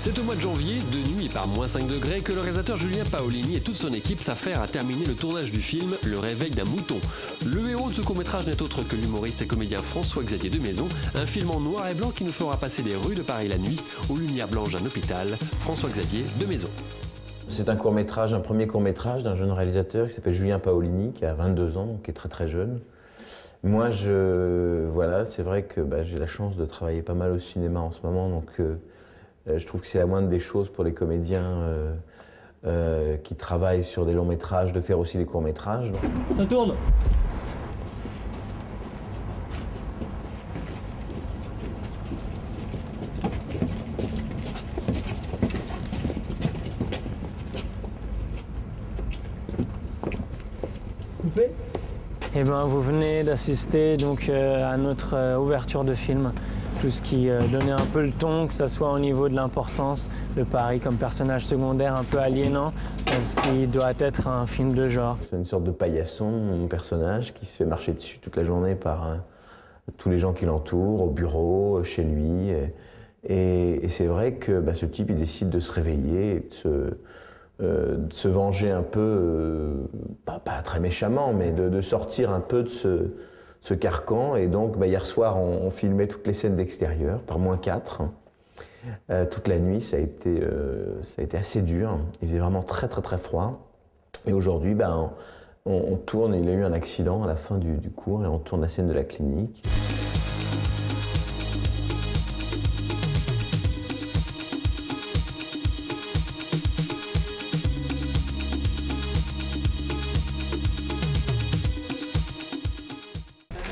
C'est au mois de janvier, de nuit et par moins 5 degrés, que le réalisateur Julien Paolini et toute son équipe s'affairent à terminer le tournage du film Le Réveil d'un mouton. Le héros de ce court-métrage n'est autre que l'humoriste et comédien François-Xavier de Maison, un film en noir et blanc qui nous fera passer des rues de Paris la nuit, aux lumières blanches d'un hôpital. François-Xavier de Maison. C'est un court-métrage, un premier court-métrage d'un jeune réalisateur qui s'appelle Julien Paolini, qui a 22 ans, donc qui est très très jeune. Moi, voilà, c'est vrai que j'ai la chance de travailler pas mal au cinéma en ce moment, donc je trouve que c'est la moindre des choses pour les comédiens qui travaillent sur des longs métrages, de faire aussi des courts métrages. Ça tourne. Coupé. Eh ben, vous venez d'assister donc à notre ouverture de film. Tout ce qui donnait un peu le ton, que ce soit au niveau de l'importance de Paris comme personnage secondaire un peu aliénant, ce qui doit être un film de genre. C'est une sorte de paillasson, mon personnage, qui se fait marcher dessus toute la journée par tous les gens qui l'entourent, au bureau, chez lui. Et c'est vrai que ce type, il décide de se réveiller, et de se venger un peu, pas très méchamment, mais de sortir un peu de ce carcan. Et donc hier soir on filmait toutes les scènes d'extérieur par -4 toute la nuit. Ça a été assez dur, il faisait vraiment très très très froid, et aujourd'hui on tourne. Il a eu un accident à la fin du cours et on tourne la scène de la clinique.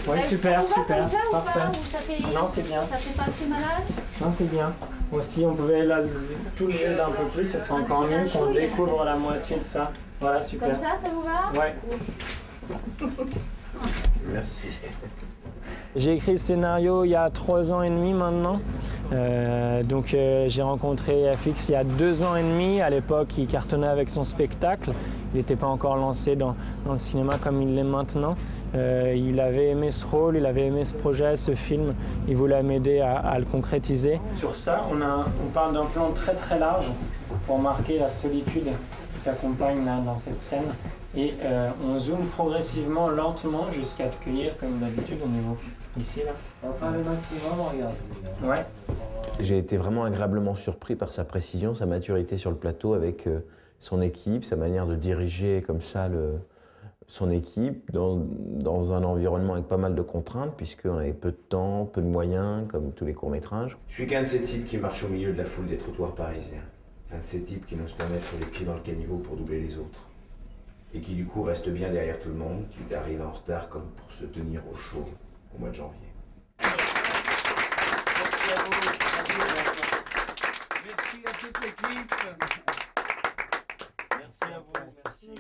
Ouais, super, super, comme ça, parfait. Ou pas, ou ça fait, Non, c'est bien. Ça fait pas assez malade? Non, c'est bien. Moi aussi, on pouvait là tout les d'un peu plus, ce serait encore mieux qu'on découvre la moitié de ça. Voilà, super. Comme ça vous va? Ouais. Merci. J'ai écrit ce scénario il y a 3 ans et demi maintenant. J'ai rencontré FX il y a 2 ans et demi. À l'époque, il cartonnait avec son spectacle. Il n'était pas encore lancé dans le cinéma comme il l'est maintenant. Il avait aimé ce rôle, il avait aimé ce projet, ce film. Il voulait m'aider à le concrétiser. Sur ça, on parle d'un plan très très large pour marquer la solitude qui t'accompagne là dans cette scène. Et on zoome progressivement, lentement, jusqu'à te cueillir comme d'habitude au niveau ici là. Enfin le maximum, regarde. Ouais. J'ai été vraiment agréablement surpris par sa précision, sa maturité sur le plateau avec son équipe, sa manière de diriger comme ça son équipe dans un environnement avec pas mal de contraintes, puisqu'on avait peu de temps, peu de moyens, comme tous les courts-métrages. Je suis qu'un de ces types qui marche au milieu de la foule des trottoirs parisiens. Un de ces types qui n'ose pas mettre les pieds dans le caniveau pour doubler les autres. Et qui du coup reste bien derrière tout le monde, qui arrive en retard comme pour se tenir au chaud au mois de janvier. Merci à vous. Merci à toute l'équipe. Merci à vous. Merci.